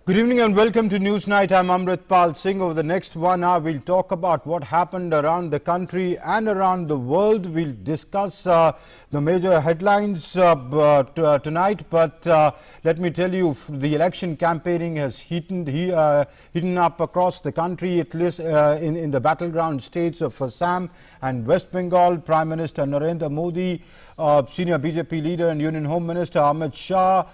Good evening and welcome to News Night. I'm Amritpal Singh. Over the next 1 hour, we'll talk about what happened around the country and around the world. We'll discuss the major headlines tonight. But let me tell you, the election campaigning has heated up across the country, at least in the battleground states of Assam and West Bengal. Prime Minister Narendra Modi, senior BJP leader and Union Home Minister Amit Shah,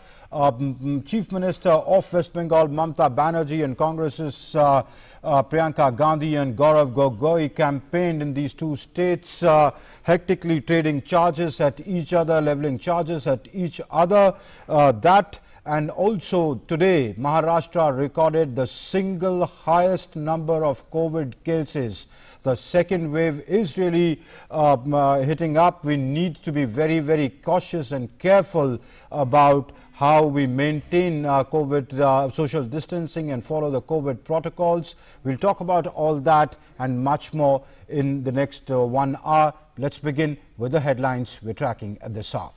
Chief Minister of West Bengal Mamata Banerjee and Congress's Priyanka Gandhi and Gaurav Gogoi campaigned in these two states, hectically trading charges at each other, leveling charges at each other. And also today, Maharashtra recorded the single highest number of COVID cases. The second wave is really hitting up. We need to be very, very cautious and careful about how we maintain COVID social distancing and follow the COVID protocols. We'll talk about all that and much more in the next 1 hour. Let's begin with the headlines we're tracking at this hour.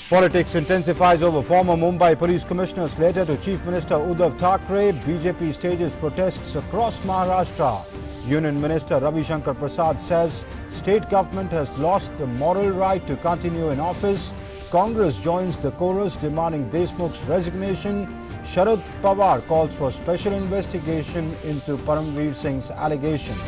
Politics intensifies over former Mumbai Police Commissioner's letter to Chief Minister Uddhav Thackeray. BJP stages protests across Maharashtra. Union Minister Ravi Shankar Prasad says state government has lost the moral right to continue in office. Congress joins the chorus demanding Deshmukh's resignation. Sharad Pawar calls for special investigation into Paramveer Singh's allegations.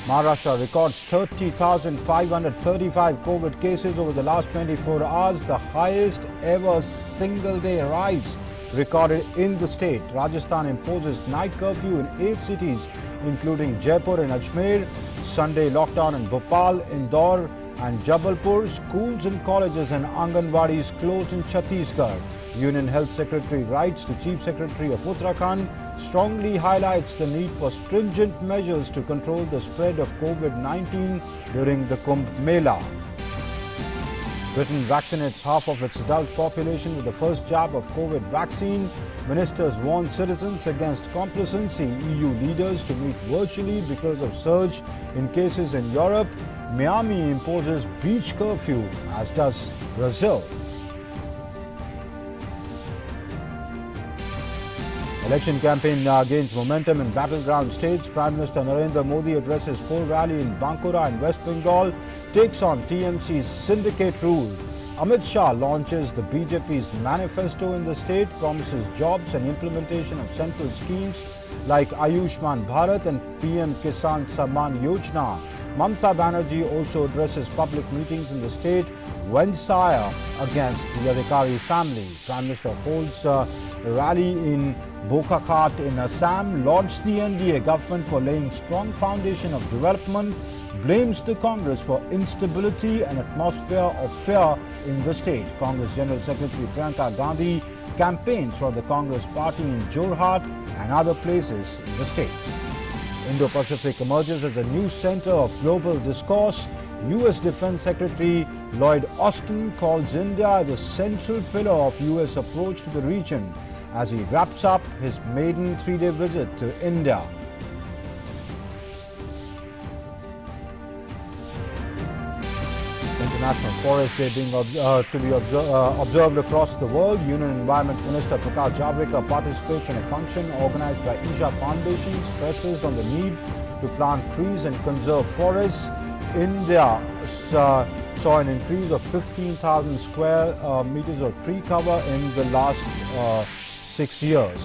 Maharashtra records 30,535 COVID cases over the last 24 hours, the highest ever single-day rise recorded in the state. Rajasthan imposes night curfew in 8 cities, including Jaipur and Ajmer. Sunday lockdown in Bhopal, Indore and Jabalpur. Schools and colleges and Anganwadis close in Chhattisgarh. Union Health Secretary writes to Chief Secretary of Uttarakhand, strongly highlights the need for stringent measures to control the spread of COVID-19 during the Kumbh Mela. Britain vaccinates half of its adult population with the first jab of COVID vaccine. Ministers warn citizens against complacency. EU leaders to meet virtually because of surge in cases in Europe. Miami imposes beach curfew, as does Brazil. Election campaign gains momentum in battleground states. Prime Minister Narendra Modi addresses poll rally in Bankura in West Bengal, takes on TMC's syndicate rule. Amit Shah launches the BJP's manifesto in the state, promises jobs and implementation of central schemes like Ayushman Bharat and PM Kisan Samman Yojana. Mamata Banerjee also addresses public meetings in the state, wends ire against the Adhikari family. Prime Minister holds a rally in Bokakhat in Assam, lauds the NDA government for laying strong foundation of development, blames the Congress for instability and atmosphere of fear in the state. Congress General Secretary Priyanka Gandhi campaigns for the Congress party in Jorhat and other places in the state. Indo-Pacific emerges as a new center of global discourse. U.S. Defense Secretary Lloyd Austin calls India the central pillar of U.S. approach to the region as he wraps up his maiden 3-day visit to India. International Forest Day being observed across the world. Union Environment Minister Prakash Javadekar participates in a function organized by Isha Foundation, stresses on the need to plant trees and conserve forests. India saw an increase of 15,000 square meters of tree cover in the last 6 years.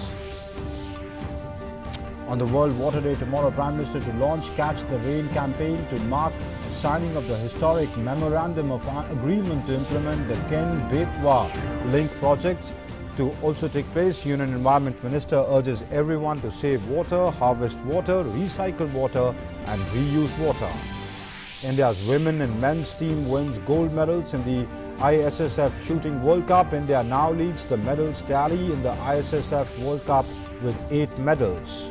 On the World Water Day tomorrow, Prime Minister to launch Catch the Rain campaign to mark signing of the historic Memorandum of Agreement to implement the Ken-Betwa link project to also take place. Union Environment Minister urges everyone to save water, harvest water, recycle water and reuse water. India's women and men's team wins gold medals in the ISSF Shooting World Cup. India now leads the medals tally in the ISSF World Cup with 8 medals.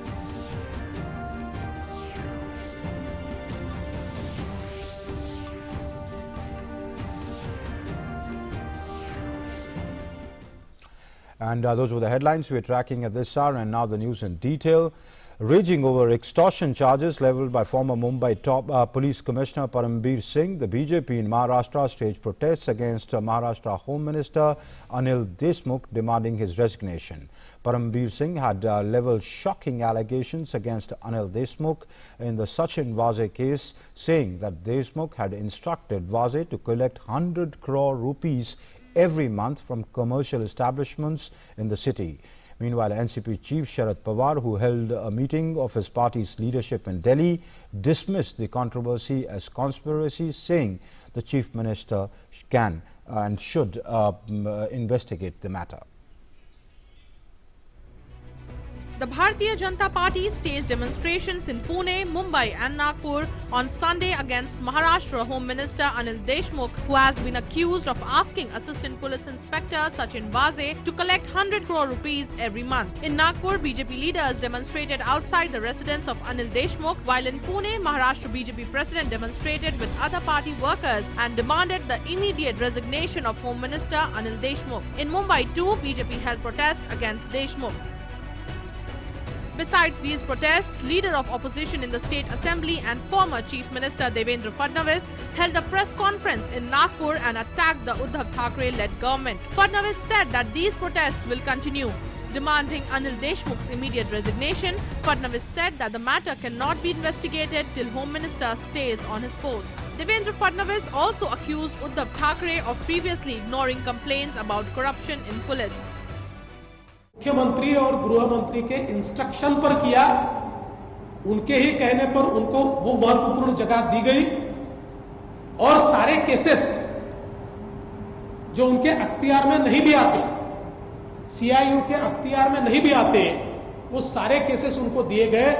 And those were the headlines we're tracking at this hour, and now the news in detail. raging over extortion charges leveled by former Mumbai top police commissioner Parambir Singh. The BJP in Maharashtra staged protests against Maharashtra Home Minister Anil Deshmukh, demanding his resignation. Parambir Singh had leveled shocking allegations against Anil Deshmukh in the Sachin Vase case, saying that Deshmukh had instructed Vase to collect 100 crore rupees every month from commercial establishments in the city. Meanwhile, NCP Chief Sharad Pawar, who held a meeting of his party's leadership in Delhi, dismissed the controversy as conspiracy, saying the Chief Minister can and should investigate the matter. The Bharatiya Janata Party staged demonstrations in Pune, Mumbai and Nagpur on Sunday against Maharashtra Home Minister Anil Deshmukh, who has been accused of asking Assistant Police Inspector Sachin Vase to collect 100 crore rupees every month. In Nagpur, BJP leaders demonstrated outside the residence of Anil Deshmukh, while in Pune, Maharashtra BJP President demonstrated with other party workers and demanded the immediate resignation of Home Minister Anil Deshmukh. In Mumbai too, BJP held protest against Deshmukh. Besides these protests, leader of opposition in the State Assembly and former Chief Minister Devendra Fadnavis held a press conference in Nagpur and attacked the Uddhav Thackeray-led government. Fadnavis said that these protests will continue. Demanding Anil Deshmukh's immediate resignation, Fadnavis said that the matter cannot be investigated till Home Minister stays on his post. Devendra Fadnavis also accused Uddhav Thackeray of previously ignoring complaints about corruption in police. मुख्यमंत्री और गृह मंत्री के instruction पर किया, उनके ही कहने पर उनको वो महत्वपूर्ण जगह दी गई और सारे केसेस जो उनके अख्तियार में नहीं भी आते, सीआईयू के अख्तियार में नहीं भी आते, वो सारे केसेस उनको दिए गए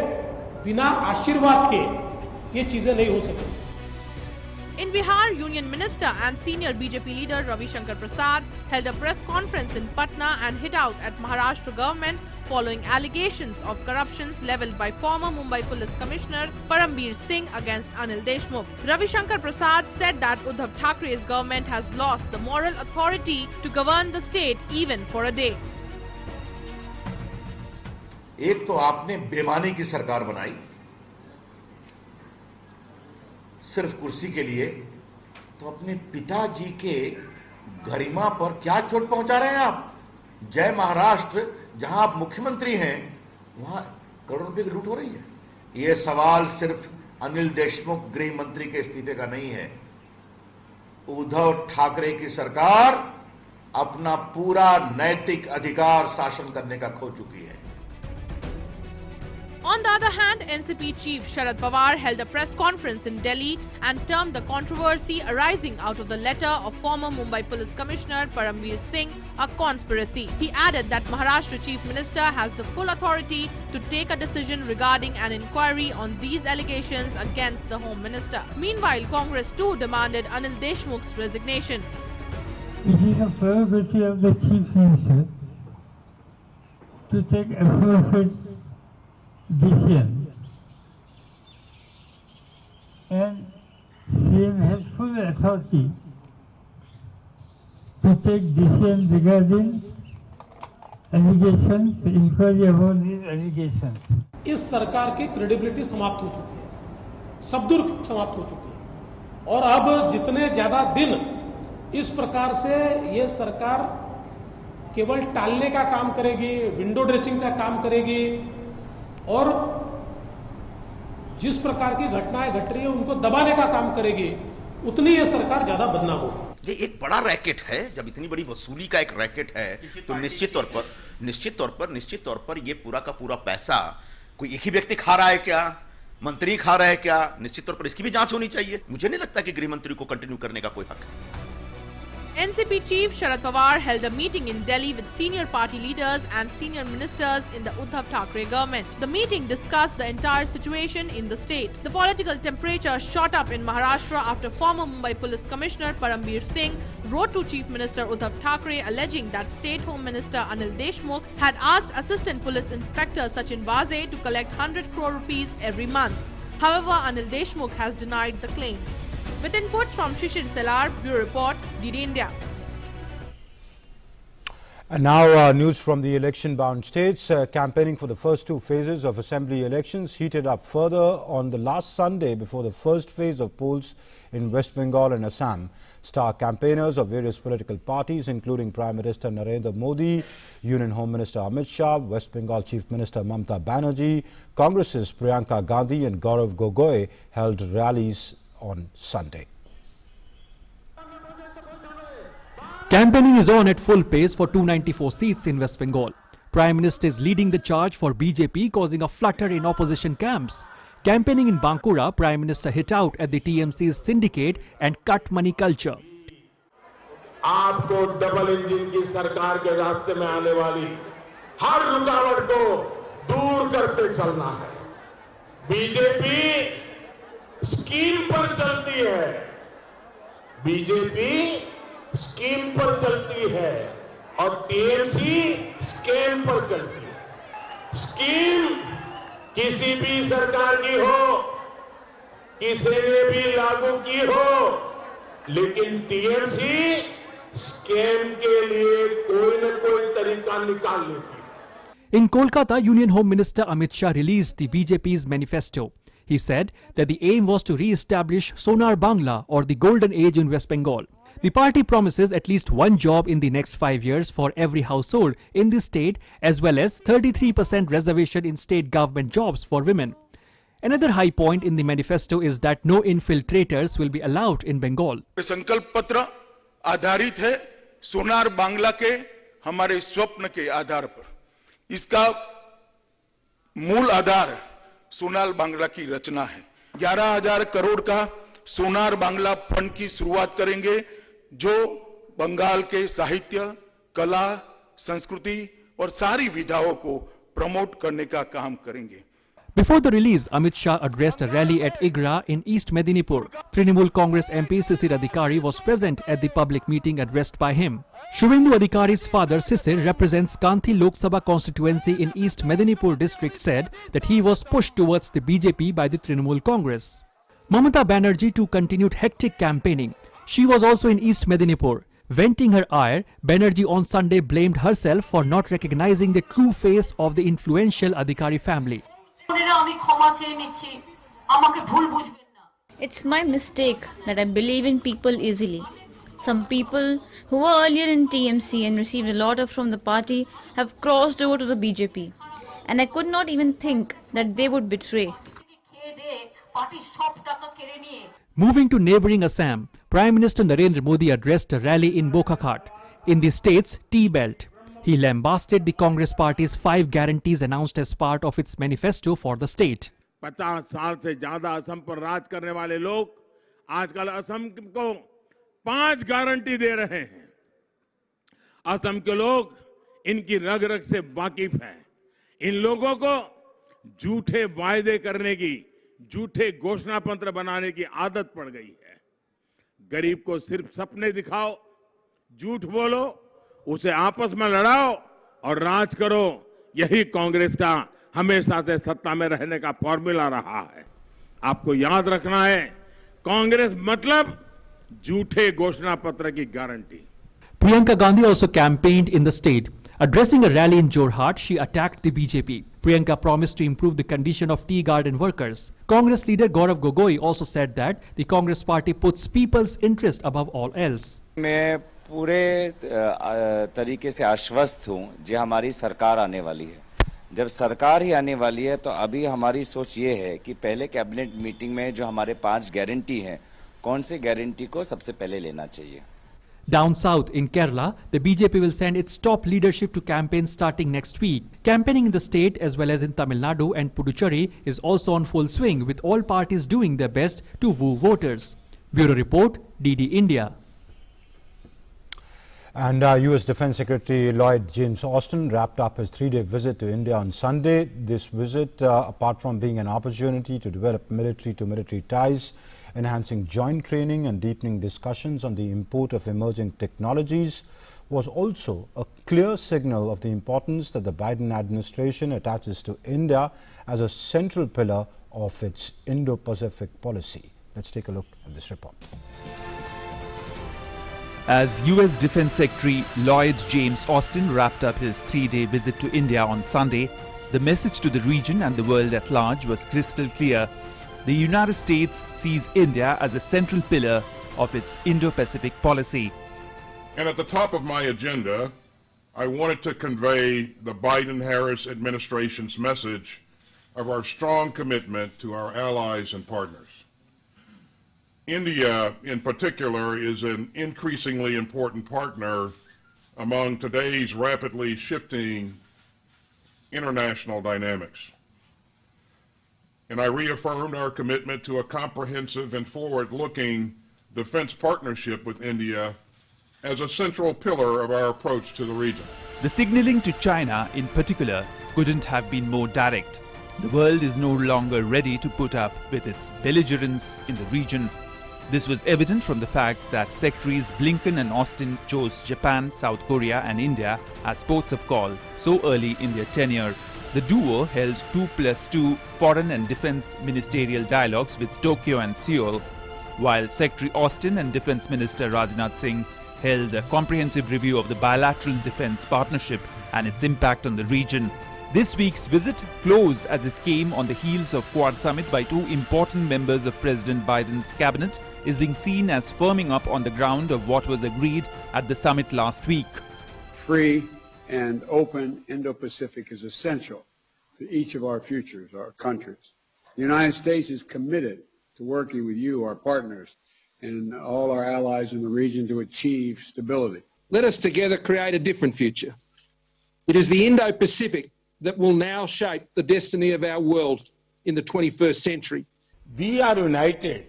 बिना आशीर्वाद के। ये चीजें नहीं हो सकती। In Bihar, Union Minister and senior BJP leader Ravi Shankar Prasad held a press conference in Patna and hit out at Maharashtra government following allegations of corruptions levelled by former Mumbai Police Commissioner Parambir Singh against Anil Deshmukh. Ravi Shankar Prasad said that Uddhav Thackeray's government has lost the moral authority to govern the state even for a day. एक तो आपने बेईमानी की सरकार बनाई सिर्फ कुर्सी के लिए, तो अपने पिताजी के गरिमा पर क्या चोट पहुंचा रहे हैं आप? जय महाराष्ट्र, जहां आप मुख्यमंत्री हैं, वहां करोड़ों रुपए की लूट हो रही है। यह सवाल सिर्फ अनिल देशमुख गृह मंत्री के इस्तीफे का नहीं है। उद्धव ठाकरे की सरकार अपना पूरा नैतिक अधिकार शासन करने का खो चुकी है। On the other hand, NCP Chief Sharad Pawar held a press conference in Delhi and termed the controversy arising out of the letter of former Mumbai Police Commissioner Parambir Singh a conspiracy. He added that Maharashtra Chief Minister has the full authority to take a decision regarding an inquiry on these allegations against the Home Minister. Meanwhile, Congress too demanded Anil Deshmukh's resignation. It is a prerogative of the Chief Minister to take appropriate decision, and CM has full authority to take decision regarding allegations, inquiry about these allegations. इस सरकार की credibility समाप्त हो चुकी है, सबदुर समाप्त हो चुकी है, और अब जितने ज्यादा दिन इस प्रकार से ये सरकार केवल टालने का काम करेगी, विंडो ड्रेसिंग का काम करेगी और जिस प्रकार की घटनाएं घट रही है उनको दबाने का काम करेगी, उतनी ये सरकार ज्यादा बदनाम होगी। ये एक बड़ा रैकेट है। जब इतनी बड़ी वसूली का एक रैकेट है तो निश्चित तौर पर ये पूरा का पूरा पैसा कोई एक ही व्यक्ति खा रहा है क्या, मंत्री खा रहा है क्या? निश्चित तौर पर इसकी भी जांच होनी चाहिए। मुझे नहीं लगता कि गृह मंत्री को कंटिन्यू करने का कोई हक है। NCP Chief Sharad Pawar held a meeting in Delhi with senior party leaders and senior ministers in the Uddhav Thackeray government. The meeting discussed the entire situation in the state. The political temperature shot up in Maharashtra after former Mumbai Police Commissioner Parambir Singh wrote to Chief Minister Uddhav Thackeray alleging that State Home Minister Anil Deshmukh had asked Assistant Police Inspector Sachin Vase to collect 100 crore rupees every month. However, Anil Deshmukh has denied the claims. With inputs from Shishir Selar, Bureau Report, DD India. And now news from the election-bound states. Campaigning for the first two phases of assembly elections heated up further on the last Sunday before the first phase of polls in West Bengal and Assam. Star campaigners of various political parties, including Prime Minister Narendra Modi, Union Home Minister Amit Shah, West Bengal Chief Minister Mamata Banerjee, Congress's Priyanka Gandhi and Gaurav Gogoi held rallies on Sunday. Campaigning is on at full pace for 294 seats in West Bengal. Prime Minister is leading the charge for BJP, causing a flutter in opposition camps. Campaigning in Bankura, Prime Minister hit out at the TMC's syndicate and cut money culture. आपको double engine की सरकार के रास्ते में आने वाली हर रुकावट को दूर करते चलना है। बीजेपी स्कीम पर चलती है। बीजेपी स्कीम पर चलती है और टीएमसी स्कैम पर चलती है। स्कीम किसी भी सरकार की हो, किसी ने भी लागू की हो, लेकिन टीएमसी स्कैम के लिए कोई न कोई तरीका निकाल लेती है। In Kolkata, Union Home Minister Amit Shah released the BJP's manifesto. He said that the aim was to re-establish Sonar Bangla, or the golden age in West Bengal. The party promises at least one job in the next 5 years for every household in the state, as well as 33% reservation in state government jobs for women. Another high point in the manifesto is that no infiltrators will be allowed in Bengal. संकल्प पत्र आधारित है सोनार बांग्ला के हमारे स्वप्न के आधार पर। इसका मूल आधार सोनार बांग्ला की रचना है। 11,000 करोड़ का सोनार बांग्ला फंड की शुरुआत करेंगे, जो बंगाल के साहित्य, कला, संस्कृति और सारी विधाओं को प्रमोट करने का काम करेंगे। Before the release, Amit Shah addressed a rally at Igra in East Medinipur. Trinamool Congress MP Sisir Adhikari was present at the public meeting addressed by him. Shubhendu Adhikari's father Sisir represents Kanthi Lok Sabha constituency in East Medinipur district, said that he was pushed towards the BJP by the Trinamool Congress. Mamata Banerjee too continued hectic campaigning. She was also in East Medinipur. Venting her ire, Banerjee on Sunday blamed herself for not recognizing the true face of the influential Adhikari family. It's my mistake that I believe in people easily. Some people who were earlier in TMC and received a lot from the party have crossed over to the BJP. And I could not even think that they would betray. Moving to neighbouring Assam, Prime Minister Narendra Modi addressed a rally in Bokhakat, in the state's tea belt. He lambasted the Congress party's 5 guarantees announced as part of its manifesto for the state. 50 साल से ज्यादा असम पर राज करने वाले लोग आजकल असम को 5 guarantee दे रहे हैं। असम के लोग इनकी रग रग से वाकिफ हैं। इन लोगों को झूठे वायदे करने की, झूठे घोषणा पत्र बनाने की आदत पड़ गई है। गरीब को सिर्फ सपने दिखाओ, झूठ बोलो, उसे आपस में लड़ाओ और राज करो। यही कांग्रेस का हमेशा से सत्ता में रहने का फॉर्मूला रहा है। आपको याद रखना है, कांग्रेस मतलब झूठे घोषणा पत्र की guarantee. Priyanka Gandhi also campaigned in the state. Addressing a rally in Jorhat, she attacked the BJP. Priyanka promised to improve the condition of tea garden workers. Congress leader Gaurav Gogoi also said that the Congress party puts people's interest above all else. मैं पूरे तरीके से आश्वस्त हूं जो हमारी सरकार आने वाली है। जब सरकार ही आने वाली है तो अभी हमारी सोच ये है कि पहले कैबिनेट मीटिंग में जो हमारे 5 गारंटी हैं, कौन सी गारंटी को सबसे पहले लेना चाहिए। Down south in Kerala, the BJP will send its top leadership to campaign starting next week. Campaigning in the state as well as in Tamil Nadu and Puducherry is also on full swing, with all parties doing their best to woo voters. Bureau Report, DD India. And U.S. Defense Secretary Lloyd James Austin wrapped up his 3-day visit to India on Sunday. This visit, apart from being an opportunity to develop military-to-military ties, enhancing joint training and deepening discussions on the import of emerging technologies, was also a clear signal of the importance that the Biden administration attaches to India as a central pillar of its Indo-Pacific policy. Let's take a look at this report. As US Defense Secretary Lloyd James Austin wrapped up his 3-day visit to India on Sunday, the message to the region and the world at large was crystal clear. The United States sees India as a central pillar of its Indo-Pacific policy. And at the top of my agenda, I wanted to convey the Biden-Harris administration's message of our strong commitment to our allies and partners. India, in particular, is an increasingly important partner among today's rapidly shifting international dynamics. And I reaffirmed our commitment to a comprehensive and forward-looking defense partnership with India as a central pillar of our approach to the region. The signaling to China, in particular, couldn't have been more direct. The world is no longer ready to put up with its belligerence in the region. This was evident from the fact that Secretaries Blinken and Austin chose Japan, South Korea and India as ports of call so early in their tenure. The duo held 2+2 foreign and defense ministerial dialogues with Tokyo and Seoul, while Secretary Austin and Defense Minister Rajnath Singh held a comprehensive review of the bilateral defense partnership and its impact on the region. This week's visit, close as it came on the heels of Quad Summit by two important members of President Biden's cabinet, is being seen as firming up on the ground of what was agreed at the summit last week. Free and open Indo-Pacific is essential to each of our futures, our countries. The United States is committed to working with you, our partners, and all our allies in the region to achieve stability. Let us together create a different future. It is the Indo-Pacific that will now shape the destiny of our world in the 21st century. We are united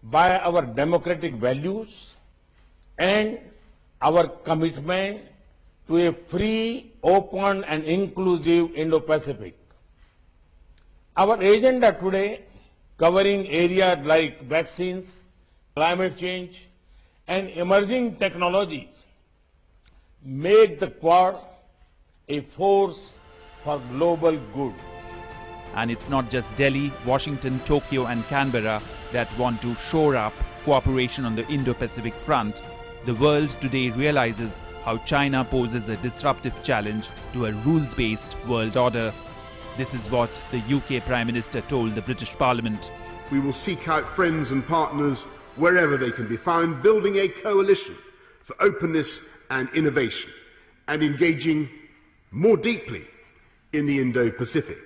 by our democratic values and our commitment to a free, open and inclusive Indo-Pacific. Our agenda today, covering areas like vaccines, climate change and emerging technologies, make the Quad a force for global good. And it's not just Delhi, Washington, Tokyo and Canberra that want to shore up cooperation on the Indo-Pacific front. The world today realizes how China poses a disruptive challenge to a rules-based world order. This is what the UK Prime Minister told the British Parliament. We will seek out friends and partners wherever they can be found, building a coalition for openness and innovation and engaging more deeply in the Indo-Pacific.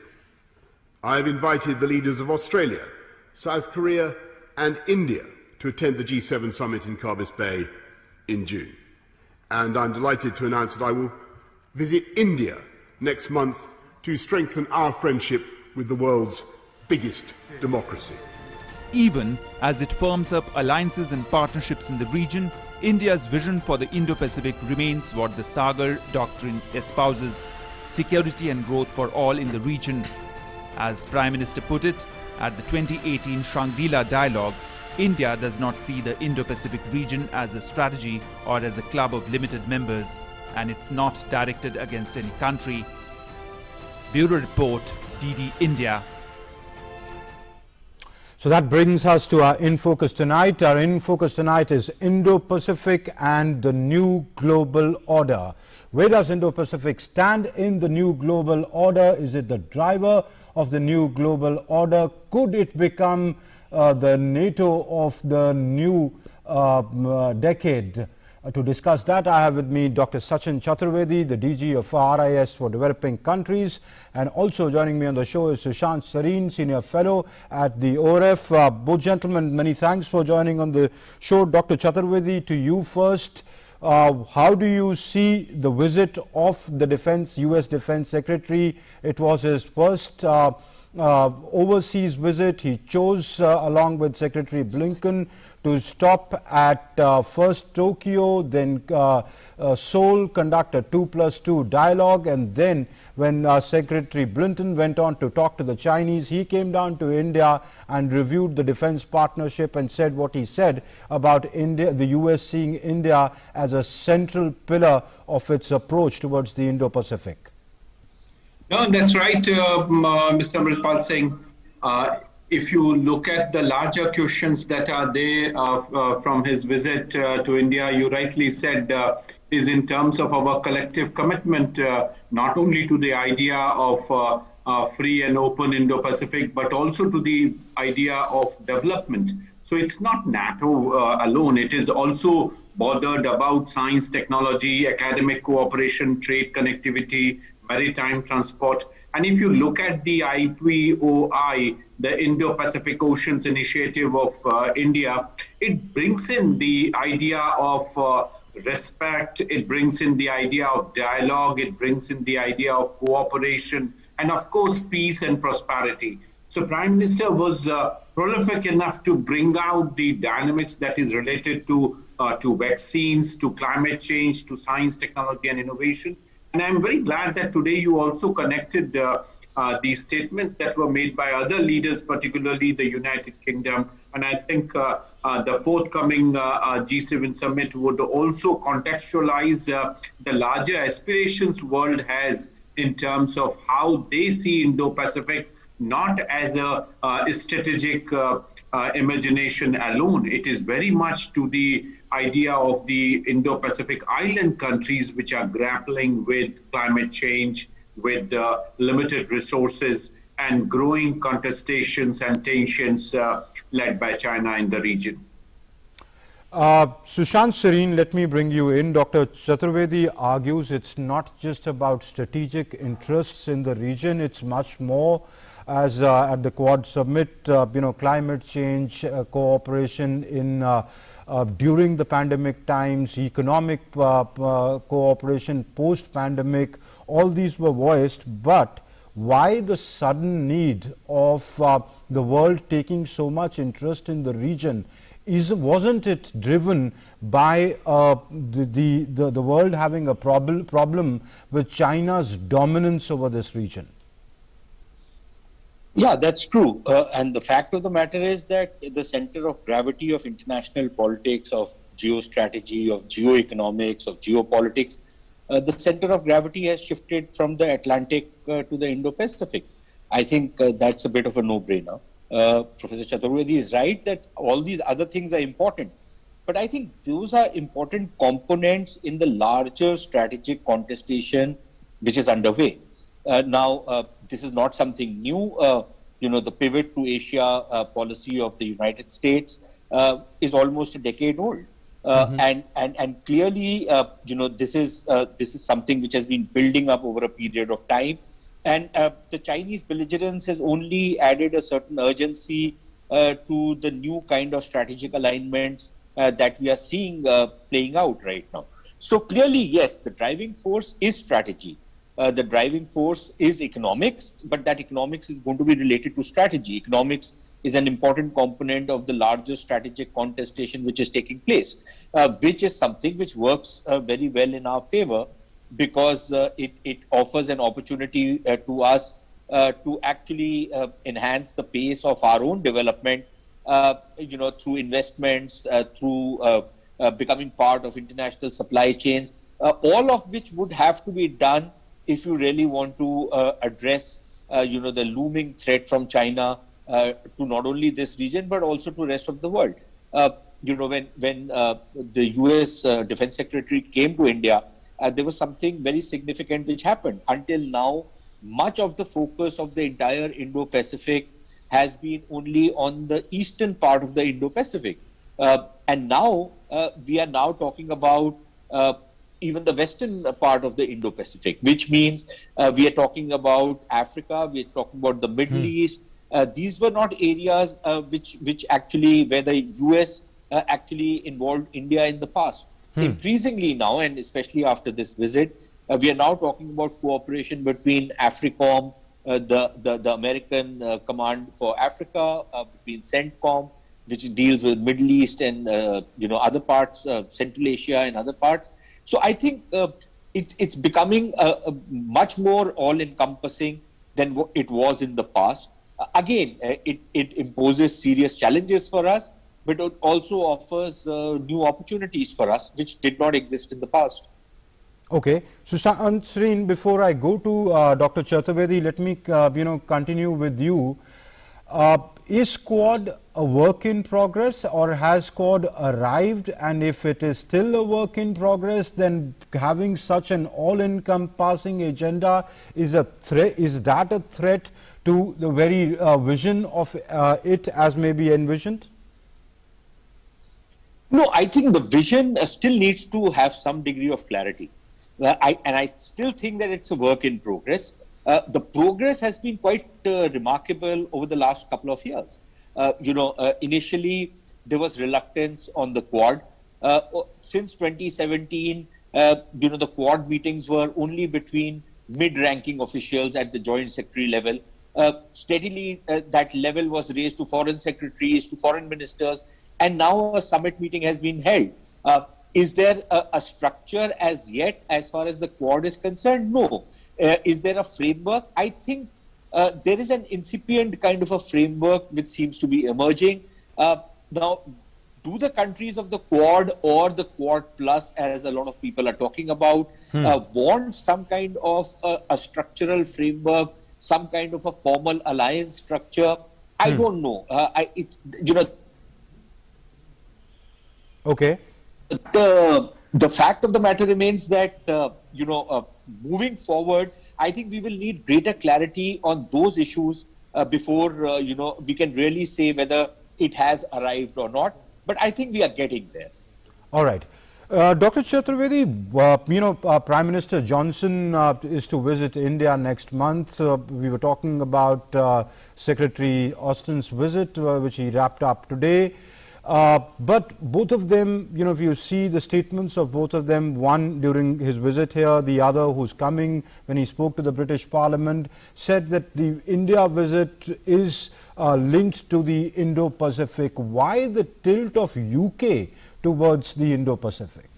I have invited the leaders of Australia, South Korea and India to attend the G7 summit in Carbis Bay in June. And I'm delighted to announce that I will visit India next month to strengthen our friendship with the world's biggest democracy. Even as it firms up alliances and partnerships in the region, India's vision for the Indo-Pacific remains what the Sagar Doctrine espouses: security and growth for all in the region. As Prime Minister put it at the 2018 Shangri-La Dialogue, India does not see the Indo-Pacific region as a strategy or as a club of limited members, and it's not directed against any country. Bureau Report, DD India. So that brings us to our In Focus tonight. Our In Focus tonight is Indo-Pacific and the new global order. Where does Indo-Pacific stand in the new global order? Is it the driver of the new global order? Could it become the NATO of the new decade? To discuss that, I have with me Dr. Sachin Chaturvedi, the DG of RIS for developing countries, and also joining me on the show is Sushant Sareen, Senior Fellow at the ORF. Both gentlemen, many thanks for joining on the show. Dr. Chaturvedi, to you first. How do you see the visit of the US Defense Secretary? It was his first overseas visit. He chose, along with Secretary Blinken, to stop at first Tokyo, then Seoul, conduct a 2+2 dialogue, and then when Secretary Blinken went on to talk to the Chinese, he came down to India and reviewed the defense partnership and said what he said about India, the US seeing India as a central pillar of its approach towards the Indo-Pacific. No, that's right, Mr. Amritpal Singh. if you look at the larger questions that are there from his visit to India, you rightly said, is in terms of our collective commitment, not only to the idea of free and open Indo-Pacific, but also to the idea of development. So it's not NATO alone. It is also bordered about science, technology, academic cooperation, trade connectivity, maritime transport. And if you look at the IPOI, the Indo-Pacific Oceans Initiative of India, it brings in the idea of respect, it brings in the idea of dialogue, it brings in the idea of cooperation, and of course, peace and prosperity. So Prime Minister was prolific enough to bring out the dynamics that is related to vaccines, to climate change, to science, technology, and innovation. And I'm very glad that today you also connected the statements that were made by other leaders, particularly the United Kingdom. And I think the forthcoming G7 summit would also contextualize the larger aspirations world has in terms of how they see Indo-Pacific, not as a strategic imagination alone. It is very much to the idea of the Indo-Pacific island countries which are grappling with climate change, with limited resources and growing contestations and tensions led by China in the region. Sushant Serene, let me bring you in. Dr. Chaturvedi argues it's not just about strategic interests in the region, it's much more, as at the Quad Summit, climate change, cooperation in during the pandemic times, economic cooperation post-pandemic, all these were voiced. But why the sudden need of the world taking so much interest in the region? Wasn't it driven by the world having a problem with China's dominance over this region? Yeah, that's true. And the fact of the matter is that the center of gravity of international politics, of geostrategy, of geoeconomics, of geopolitics, the center of gravity has shifted from the Atlantic to the Indo-Pacific. I think that's a bit of a no-brainer. Professor Chaturvedi is right that all these other things are important. But I think those are important components in the larger strategic contestation which is underway. Now, this is not something new. The pivot to Asia policy of the United States is almost a decade old. And clearly, this is something which has been building up over a period of time. And the Chinese belligerence has only added a certain urgency to the new kind of strategic alignments that we are seeing playing out right now. So clearly, yes, the driving force is strategy. The driving force is economics, but that economics is going to be related to strategy. Economics is an important component of the larger strategic contestation which is taking place, which is something which works very well in our favor because it offers an opportunity to us to actually enhance the pace of our own development, through investments, through becoming part of international supply chains, all of which would have to be done if you really want to address, the looming threat from China to not only this region, but also to the rest of the world. When the US Defense Secretary came to India, there was something very significant which happened. Until now, much of the focus of the entire Indo-Pacific has been only on the eastern part of the Indo-Pacific. And now we are now talking about even the western part of the Indo-Pacific, which means we are talking about Africa, we are talking about the Middle East. These were not areas which actually, where the US actually involved India in the past. Increasingly now, and especially after this visit, we are now talking about cooperation between AFRICOM, the American Command for Africa, between CENTCOM, which deals with Middle East and other parts, Central Asia and other parts. So I think it's becoming much more all-encompassing than what it was in the past. Again, it imposes serious challenges for us, but it also offers new opportunities for us, which did not exist in the past. Okay, so Sreen, before I go to Dr. Chaturvedi, let me continue with you. is Quad a work in progress, or has Quad arrived? And if it is still a work in progress, then having such an all-encompassing agenda is a threat. Is that a threat to the very vision of it as may be envisioned? No, I think the vision still needs to have some degree of clarity. I still think that it's a work in progress. The progress has been quite remarkable over the last couple of years. Initially there was reluctance on the Quad. Since 2017, the Quad meetings were only between mid-ranking officials at the Joint Secretary level. Steadily, that level was raised to foreign secretaries, to foreign ministers, and now a summit meeting has been held. Is there a structure as yet as far as the Quad is concerned? No. Is there a framework? I think there is an incipient kind of a framework which seems to be emerging. Now, do the countries of the Quad or the Quad Plus, as a lot of people are talking about, want some kind of a structural framework, some kind of a formal alliance structure? I don't know. Okay. The fact of the matter remains that, moving forward, I think we will need greater clarity on those issues before, we can really say whether it has arrived or not. But I think we are getting there. All right. Dr. Chaturvedi, Prime Minister Johnson is to visit India next month. We were talking about Secretary Austin's visit, which he wrapped up today. But both of them, if you see the statements of both of them, one during his visit here, the other who's coming when he spoke to the British Parliament, said that the India visit is linked to the Indo-Pacific. Why the tilt of UK towards the Indo-Pacific?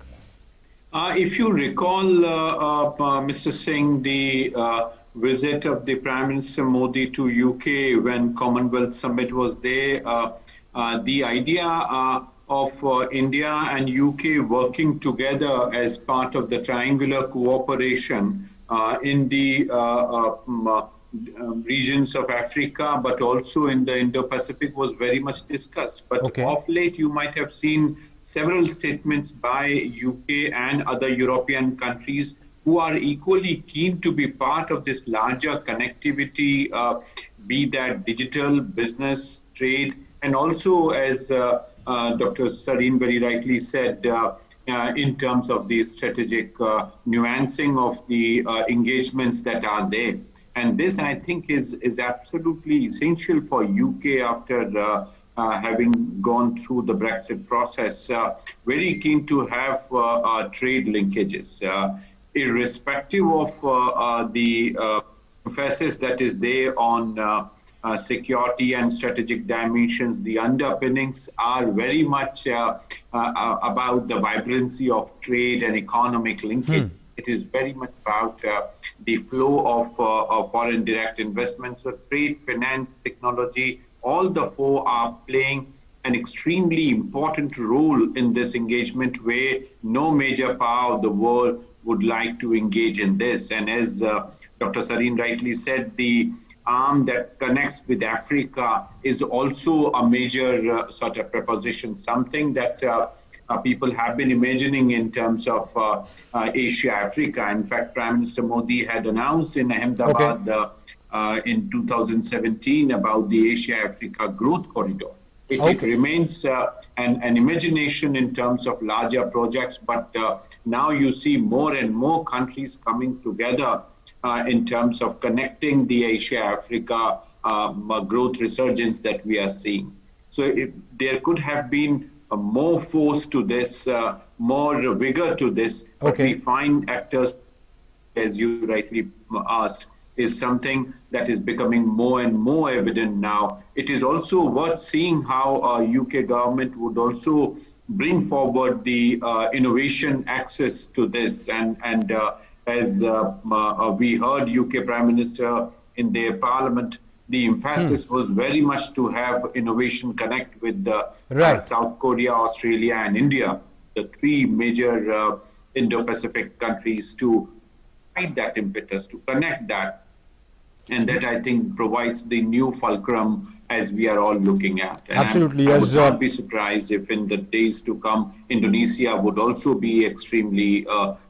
If you recall, Mr. Singh, the visit of the Prime Minister Modi to UK when Commonwealth Summit was there, the idea of India and UK working together as part of the triangular cooperation in the regions of Africa, but also in the Indo-Pacific was very much discussed. But of late, you might have seen several statements by UK and other European countries who are equally keen to be part of this larger connectivity, be that digital, business, trade, and also, as Dr. Sareen very rightly said, in terms of the strategic nuancing of the engagements that are there. And this, I think, is absolutely essential for UK after having gone through the Brexit process. Very keen to have trade linkages, irrespective of the emphasis that is there on security and strategic dimensions. The underpinnings are very much about the vibrancy of trade and economic linkage. It is very much about the flow of foreign direct investments. So trade, finance, technology, all the four are playing an extremely important role in this engagement where no major power of the world would like to engage in this. And as Dr. Sareen rightly said, the arm that connects with Africa is also a major sort of preposition, something that people have been imagining in terms of Asia-Africa. In fact, Prime Minister Modi had announced in Ahmedabad in 2017 about the Asia-Africa Growth Corridor. It remains an imagination in terms of larger projects, but now you see more and more countries coming together in terms of connecting the Asia-Africa growth resurgence that we are seeing. So there could have been more force to this, more vigor to this, but we find actors, as you rightly asked, is something that is becoming more and more evident now. It is also worth seeing how UK government would also bring forward the innovation access to this. And as we heard UK Prime Minister in their parliament, the emphasis was very much to have innovation connect with South Korea, Australia, and India, the three major Indo-Pacific countries, to fight that impetus, to connect that. And that, I think, provides the new fulcrum as we are all looking at. And Absolutely. I would not be surprised if in the days to come, Indonesia would also be extremely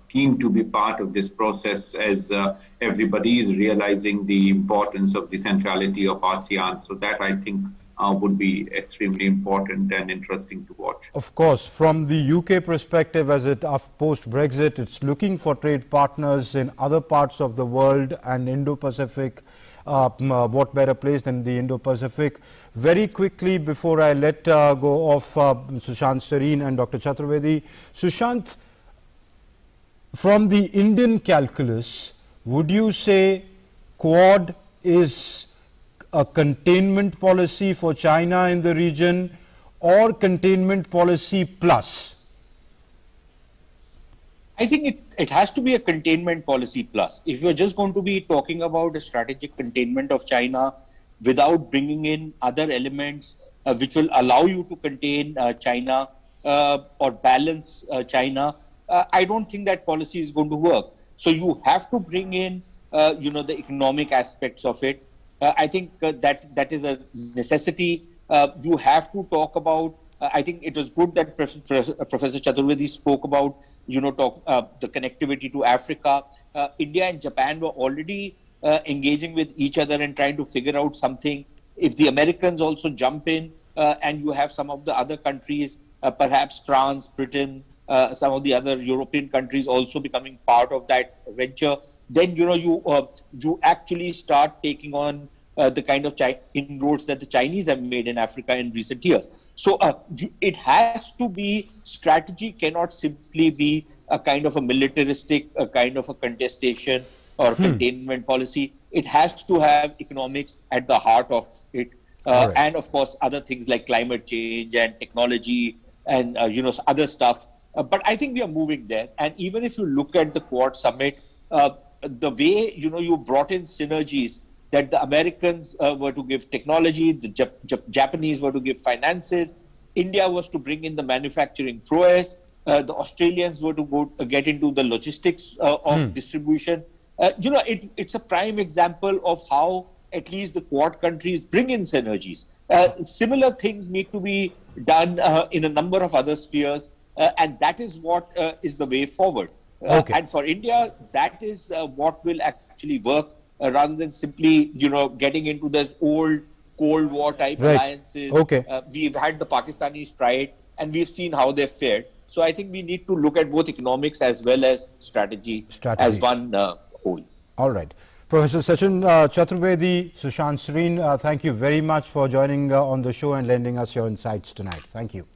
keen to be part of this process, as everybody is realizing the importance of the centrality of ASEAN. So that, I think, would be extremely important and interesting to watch. Of course, from the UK perspective, as it post-Brexit, it's looking for trade partners in other parts of the world, and Indo-Pacific, what better place than the Indo-Pacific. Very quickly, before I let go of Sushant Sareen and Dr. Chaturvedi, Sushant, from the Indian calculus, would you say Quad is a containment policy for China in the region, or containment policy plus? I think it has to be a containment policy plus. If you're just going to be talking about a strategic containment of China without bringing in other elements which will allow you to contain China or balance China, I don't think that policy is going to work. So you have to bring in, the economic aspects of it. I think that is a necessity. You have to talk about, I think it was good that Professor Chaturvedi spoke about, the connectivity to Africa. India and Japan were already engaging with each other and trying to figure out something. If the Americans also jump in and you have some of the other countries, perhaps France, Britain, some of the other European countries also becoming part of that venture, then you actually start taking on the kind of inroads that the Chinese have made in Africa in recent years. So it has to be, strategy cannot simply be a kind of a militaristic, a kind of a contestation or containment policy. It has to have economics at the heart of it. Right. And of course, other things like climate change and technology and, other stuff. But I think we are moving there. And even if you look at the Quad Summit, the way, you brought in synergies, that the Americans were to give technology, the Japanese were to give finances, India was to bring in the manufacturing prowess, the Australians were to get into the logistics of distribution. It's a prime example of how at least the Quad countries bring in synergies. Similar things need to be done in a number of other spheres, and that is what is the way forward. And for India, that is what will actually work, rather than simply, getting into this old Cold War type alliances. We've had the Pakistanis try it, and we've seen how they fared. So I think we need to look at both economics as well as strategy. As one whole. All right. Professor Sachin Chaturvedi, Sushant Sareen, thank you very much for joining on the show and lending us your insights tonight. Thank you.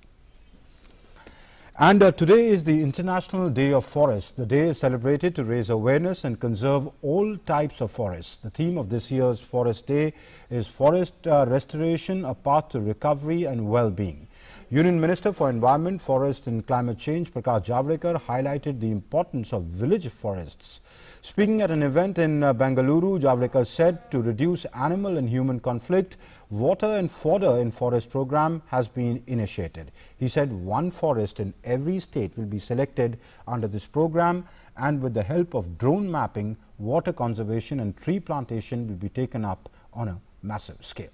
And today is the International Day of Forests. The day is celebrated to raise awareness and conserve all types of forests. The theme of this year's Forest Day is Forest Restoration, a Path to Recovery and Well-being. Union Minister for Environment, Forest and Climate Change, Prakash Javadekar, highlighted the importance of village forests. Speaking at an event in Bengaluru, Javadekar said to reduce animal and human conflict, water and fodder in forest program has been initiated. He said one forest in every state will be selected under this program, and with the help of drone mapping, water conservation and tree plantation will be taken up on a massive scale.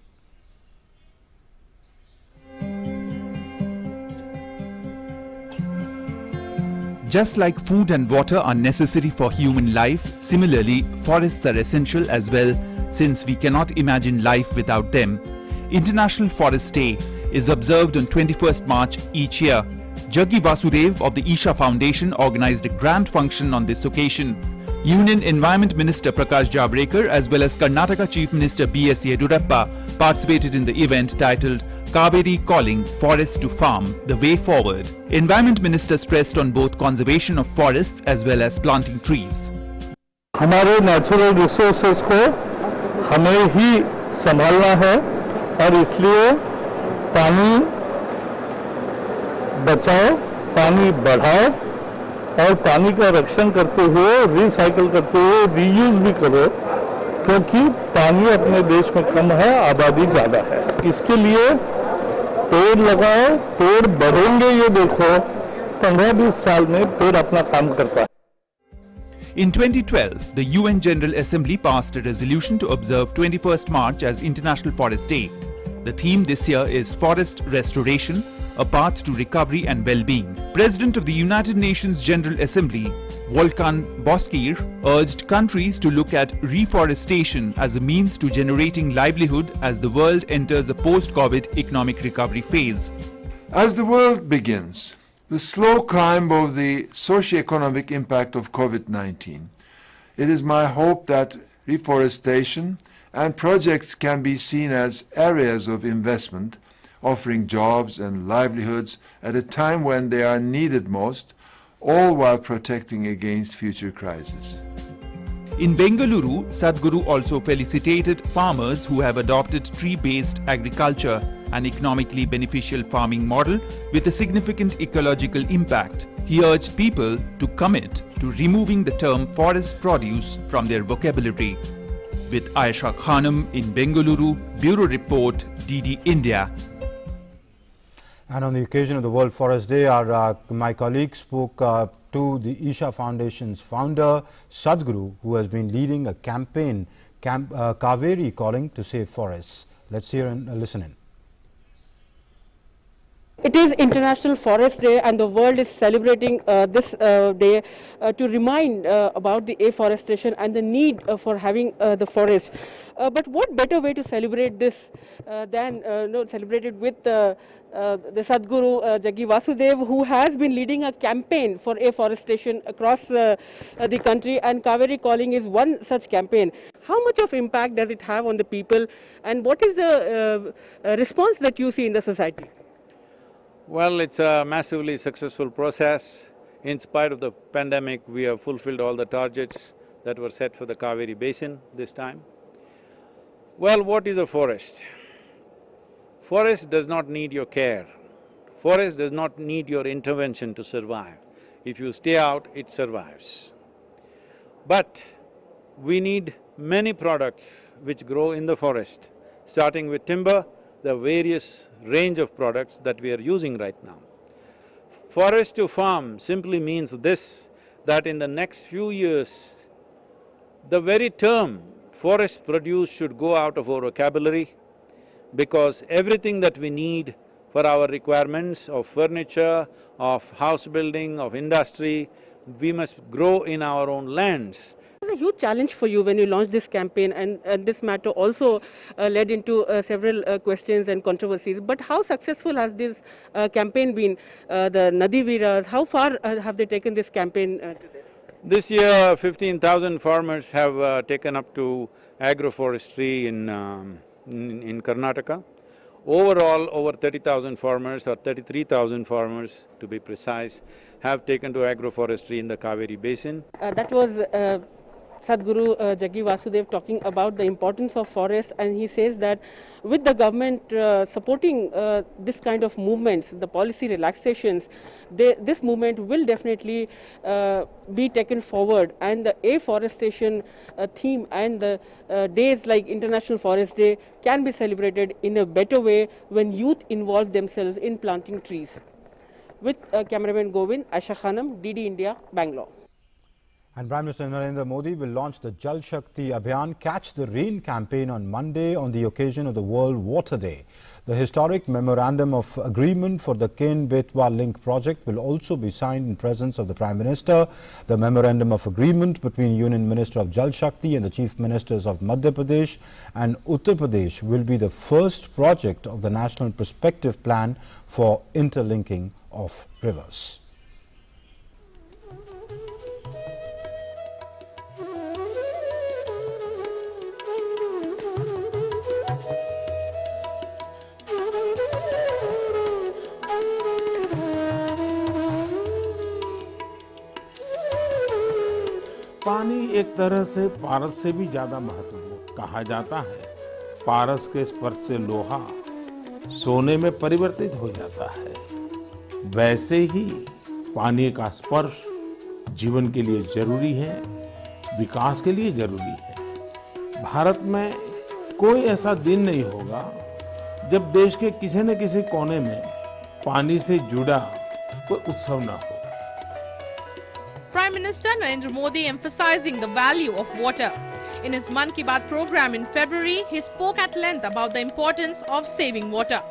Just like food and water are necessary for human life, similarly, forests are essential as well, since we cannot imagine life without them. International Forest Day is observed on 21st March each year. Jaggi Vasudev of the Isha Foundation organized a grand function on this occasion. Union Environment Minister Prakash Javadekar as well as Karnataka Chief Minister B.S. Yedurappa participated in the event titled Kaveri Calling Forests to Farm, the Way Forward. Environment Minister stressed on both conservation of forests as well as planting trees. हमारे natural resources को हमें ही संभालना है और इसलिए पानी बचाओ, पानी बढ़ाओ और पानी का रक्षण करते हुए, रिसाइकल करते हुए रीयूज भी करो, क्योंकि पानी अपने देश में कम है, आबादी ज़्यादा है। इसके लिए पेड़ लगाओ, पेड़ बढ़ेंगे, ये देखो 15-20 साल में पेड़ अपना काम करता है। In 2012, the UN General Assembly passed a resolution to observe 21st March as International Forest Day. The theme this year is Forest Restoration, a path to recovery and well-being. President of the United Nations General Assembly, Volkan Bozkır, urged countries to look at reforestation as a means to generating livelihood as the world enters a post-COVID economic recovery phase. As the world begins the slow climb of the socio-economic impact of COVID-19, it is my hope that reforestation and projects can be seen as areas of investment, offering jobs and livelihoods at a time when they are needed most, all while protecting against future crises. In Bengaluru, Sadhguru also felicitated farmers who have adopted tree-based agriculture, an economically beneficial farming model with a significant ecological impact. He urged people to commit to removing the term forest produce from their vocabulary. With Aisha Khanum in Bengaluru, Bureau Report, DD India. And on the occasion of the World Forest Day, my colleague spoke to the Isha Foundation's founder, Sadhguru, who has been leading a campaign, Kaveri Calling to Save Forests. Let's hear and listen in. It is International Forest Day and the world is celebrating this day to remind about the afforestation and the need for having the forest. But what better way to celebrate this than celebrate it with the Sadhguru Jaggi Vasudev, who has been leading a campaign for afforestation across the country, and Kaveri Calling is one such campaign. How much of impact does it have on the people, and what is the response that you see in the society? Well, it's a massively successful process. In spite of the pandemic, we have fulfilled all the targets that were set for the Kaveri Basin this time. Well, what is a forest? Forest does not need your care. Forest does not need your intervention to survive. If you stay out, it survives. But we need many products which grow in the forest, starting with timber, the various range of products that we are using right now. Forest to farm simply means this, that in the next few years, the very term forest produce should go out of our vocabulary, because everything that we need for our requirements of furniture, of house building, of industry, we must grow in our own lands. It was a huge challenge for you when you launched this campaign, and this matter also led into several questions and controversies. But how successful has this campaign been? The Nadi Veeras, how far have they taken this campaign to this? This year, 15,000 farmers have taken up to agroforestry in Karnataka. Overall, over 30,000 farmers, or 33,000 farmers to be precise, have taken to agroforestry in the Kaveri Basin. That was Sadhguru Jaggi Vasudev talking about the importance of forests, and he says that with the government supporting this kind of movements, the policy relaxations, this movement will definitely be taken forward, and the afforestation theme and the days like International Forest Day can be celebrated in a better way when youth involve themselves in planting trees. With cameraman Govind, Aisha Khanum, DD India, Bangalore. And Prime Minister Narendra Modi will launch the Jal Shakti Abhiyan Catch the Rain campaign on Monday on the occasion of the World Water Day. The historic Memorandum of Agreement for the Ken-Betwa Link project will also be signed in presence of the Prime Minister. The Memorandum of Agreement between Union Minister of Jal Shakti and the Chief Ministers of Madhya Pradesh and Uttar Pradesh will be the first project of the National Perspective Plan for interlinking of rivers. पानी एक तरह से पारस से भी ज्यादा महत्वपूर्ण कहा जाता है। पारस के स्पर्श से लोहा सोने में परिवर्तित हो जाता है। वैसे ही पानी का स्पर्श जीवन के लिए जरूरी है, विकास के लिए जरूरी है। भारत में कोई ऐसा दिन नहीं होगा जब देश के किसी न किसी कोने में पानी से जुड़ा कोई उत्सव न हो। Prime Minister Narendra Modi emphasizing the value of water. In his Mann Ki Baat program in February, he spoke at length about the importance of saving water.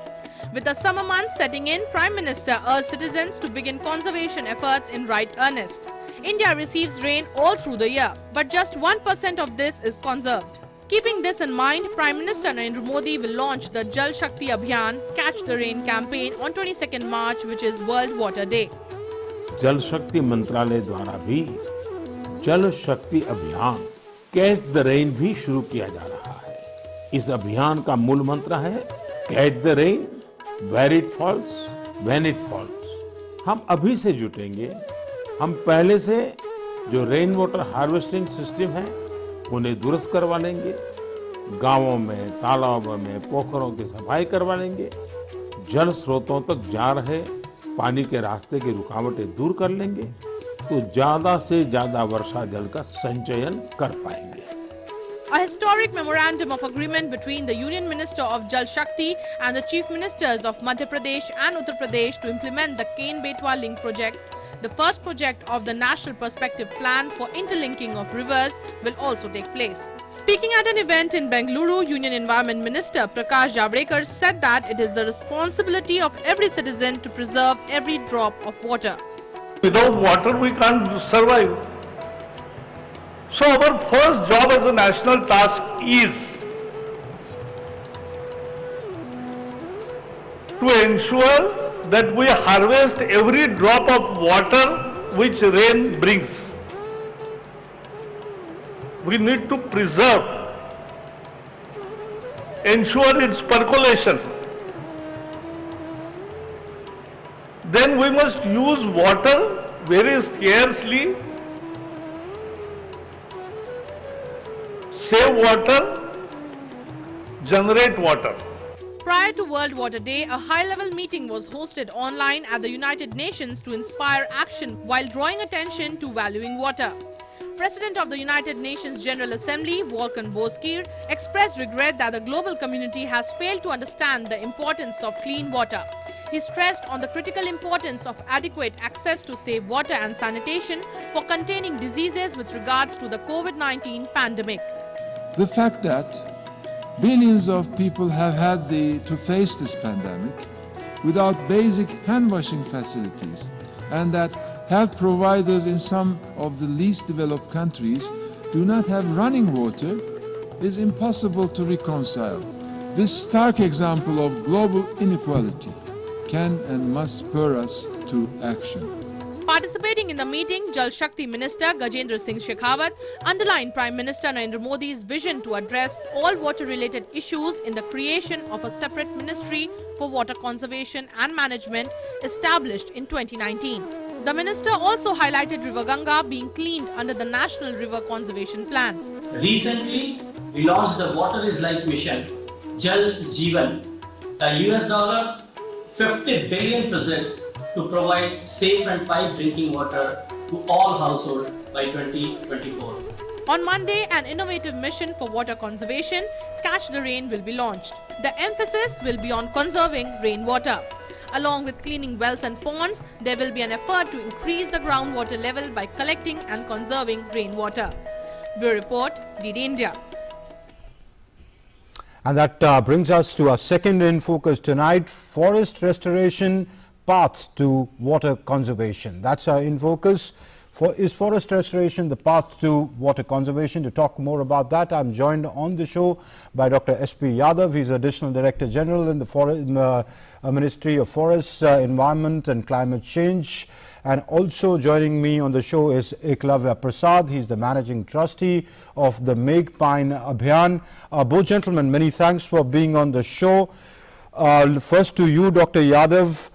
With the summer months setting in, Prime Minister urged citizens to begin conservation efforts in right earnest. India receives rain all through the year, but just 1% of this is conserved. Keeping this in mind, Prime Minister Narendra Modi will launch the Jal Shakti Abhiyan Catch the Rain campaign on 22nd March, which is World Water Day. जल शक्ति मंत्रालय द्वारा भी जल शक्ति अभियान catch the rain भी शुरू किया जा रहा है। इस अभियान का मूल मंत्र है catch the rain where it falls when it falls. हम अभी से जुटेंगे, हम पहले से जो रेन वाटर हार्वेस्टिंग सिस्टम है उन्हें दुरुस्त करवा लेंगे, गांवों में, तालाबों में, पोखरों की सफाई करवा लेंगे, जल स्रोतों तक जा रहे पानी के रास्ते की रुकावटें दूर कर लेंगे, तो ज्यादा से ज्यादा वर्षा जल का संचयन कर पाएंगे। A historic memorandum of agreement between the Union Minister of Jal Shakti and the Chief Ministers of Madhya Pradesh and Uttar Pradesh to implement the Ken-Betwa link project, the first project of the National Perspective Plan for interlinking of rivers, will also take place. Speaking at an event in Bengaluru, Union Environment Minister Prakash Javadekar said that it is the responsibility of every citizen to preserve every drop of water. Without water, we can't survive. So our first job as a national task is to ensure that we harvest every drop of water which rain brings. We need to preserve, ensure its percolation. Then we must use water very scarcely, save water, generate water. Prior to World Water Day, a high-level meeting was hosted online at the United Nations to inspire action while drawing attention to valuing water. President of the United Nations General Assembly, Volkan Bozkir, expressed regret that the global community has failed to understand the importance of clean water. He stressed on the critical importance of adequate access to safe water and sanitation for containing diseases with regards to the COVID-19 pandemic. The fact that billions of people have had to face this pandemic without basic hand-washing facilities, and that health providers in some of the least developed countries do not have running water, is impossible to reconcile. This stark example of global inequality can and must spur us to action. Participating in the meeting, Jal Shakti Minister Gajendra Singh Shekhawat underlined Prime Minister Narendra Modi's vision to address all water-related issues in the creation of a separate ministry for water conservation and management established in 2019. The minister also highlighted River Ganga being cleaned under the National River Conservation Plan. Recently, we launched the Water is Life mission, Jal Jeevan, a US $50 billion project to provide safe and piped drinking water to all households by 2024. On Monday, an innovative mission for water conservation, Catch the Rain, will be launched. The emphasis will be on conserving rainwater. Along with cleaning wells and ponds, there will be an effort to increase the groundwater level by collecting and conserving rainwater. Bureau Report, DD India. And that brings us to our second in focus tonight, forest restoration, path to water conservation. That's our in focus. Is forest restoration the path to water conservation? To talk more about that, I'm joined on the show by Dr. S.P. Yadav. He's Additional Director General in the Ministry of Forests, Environment and Climate Change. And also joining me on the show is Eklavya Prasad. He's the Managing Trustee of the Megh Pine Abhiyan. Both gentlemen, many thanks for being on the show. First to you, Dr. Yadav.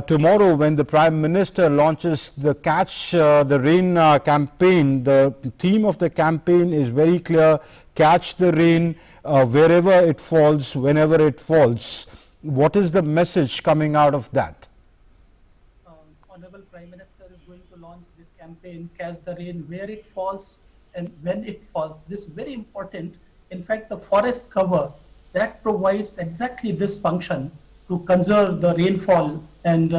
Tomorrow, when the Prime Minister launches the Catch the Rain campaign, the theme of the campaign is very clear: catch the rain wherever it falls, whenever it falls. What is the message coming out of that? Honorable Prime Minister is going to launch this campaign, Catch the Rain where it falls and when it falls. This is very important. In fact, the forest cover that provides exactly this function to conserve the rainfall, and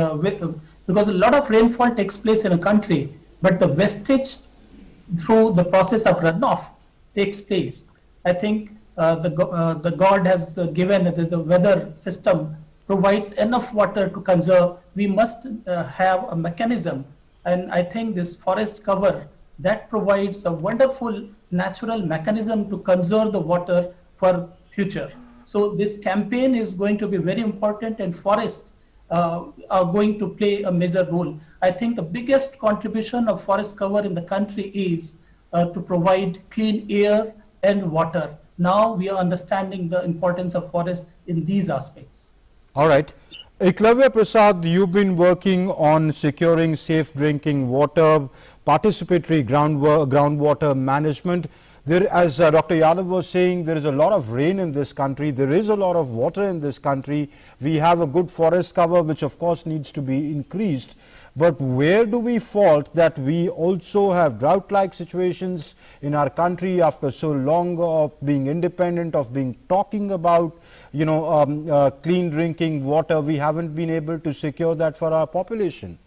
because a lot of rainfall takes place in a country, but the wastage through the process of runoff takes place. I think the God has given the weather system provides enough water to conserve. We must have a mechanism, and I think this forest cover that provides a wonderful natural mechanism to conserve the water for future. So this campaign is going to be very important, and forests are going to play a major role. I think the biggest contribution of forest cover in the country is to provide clean air and water. Now we are understanding the importance of forest in these aspects. All right. Eklavya Prasad, you've been working on securing safe drinking water, participatory groundwater management. There, as Dr. Yadav was saying, there is a lot of rain in this country. There is a lot of water in this country. We have a good forest cover, which of course needs to be increased. But where do we fault that we also have drought-like situations in our country after so long of being independent, of being talking about, clean drinking water? We haven't been able to secure that for our population.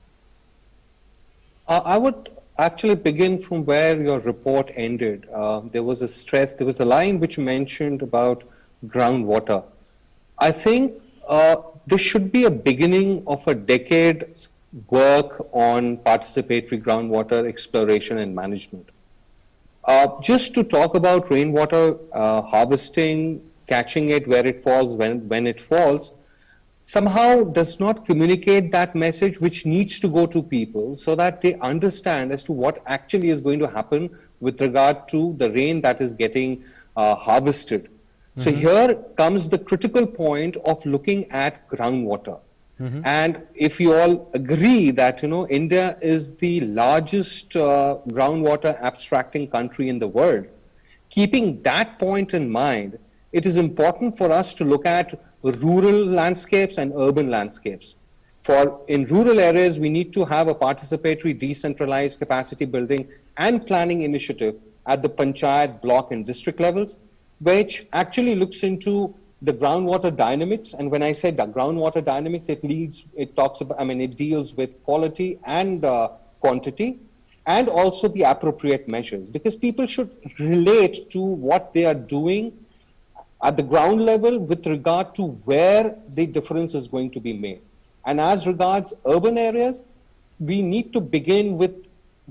I would actually begin from where your report ended. There was a line which mentioned about groundwater. I think this should be a beginning of a decade's work on participatory groundwater exploration and management. Just to talk about rainwater harvesting, catching it where it falls, when it falls, somehow does not communicate that message which needs to go to people so that they understand as to what actually is going to happen with regard to the rain that is getting harvested. So here comes the critical point of looking at groundwater. And if you all agree that, India is the largest groundwater abstracting country in the world, keeping that point in mind, it is important for us to look at rural landscapes and urban landscapes. In rural areas, we need to have a participatory, decentralized capacity building and planning initiative at the panchayat, block and district levels, which actually looks into the groundwater dynamics. And when I say the groundwater dynamics, it deals with quality and quantity, and also the appropriate measures, because people should relate to what they are doing at the ground level with regard to where the difference is going to be made. And as regards urban areas, we need to begin